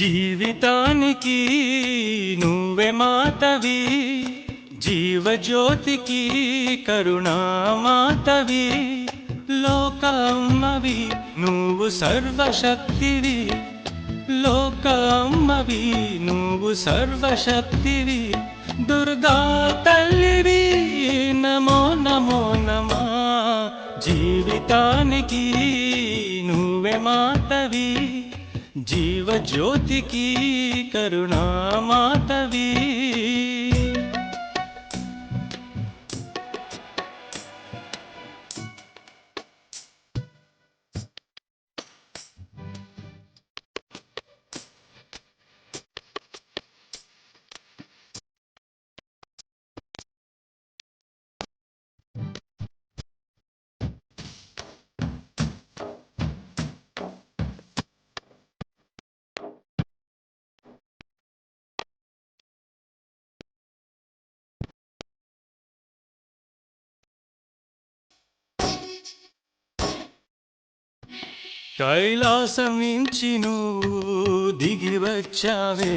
జీవితానికి నువ్వే మాతవి, జీవజ్యోతికి కరుణామాతవి, లోకమ్మవి నువ్వు సర్వశక్తివి, లోకమ్మవి నువ్వు సర్వశక్తివి, దుర్గా తల్లివి నమో నమో నమా. జీవితానికి నువ్వే మాతవి, జీవజ్యోతికి కరుణామాతవి. కైలాసం నుంచి నువ్వు దిగి వచ్చావే,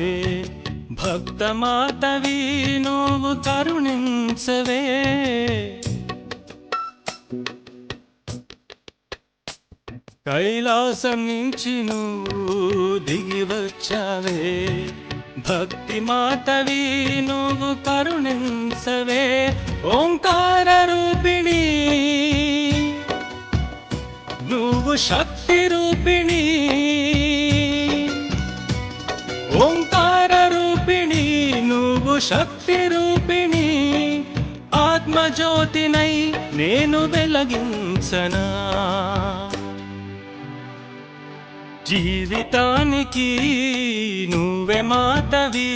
భక్తమాతవి నువ్వు కరుణించవే. కైలాసం నుంచి నువ్వు దిగి వచ్చావే, భక్తి మాతవి నువ్వు కరుణించవే. ఓంకార రూపిణి నువ్వు శక్తి రూపిణి, ఓంకార రూపిణి నువ్వు శక్తి రూపిణి, ఆత్మజ్యోతినై నేను వెలిగించనా. జీవితానికి నువ్వే మాతవి,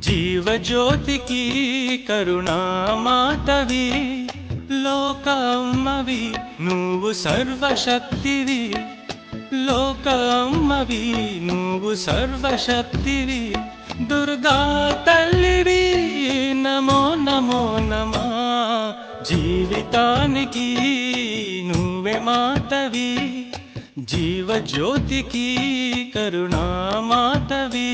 జీవజ్యోతికి కరుణామాతవి, లోకమ్మవి నువ్వు సర్వశక్తివి, లోకమ్మవి నువ్వు సర్వశక్తివి, దుర్గా తల్లివి నమో నమో నమా. జీవితానికి నువ్వే మాతవి, జీవజ్యోతికి కరుణామాతవి.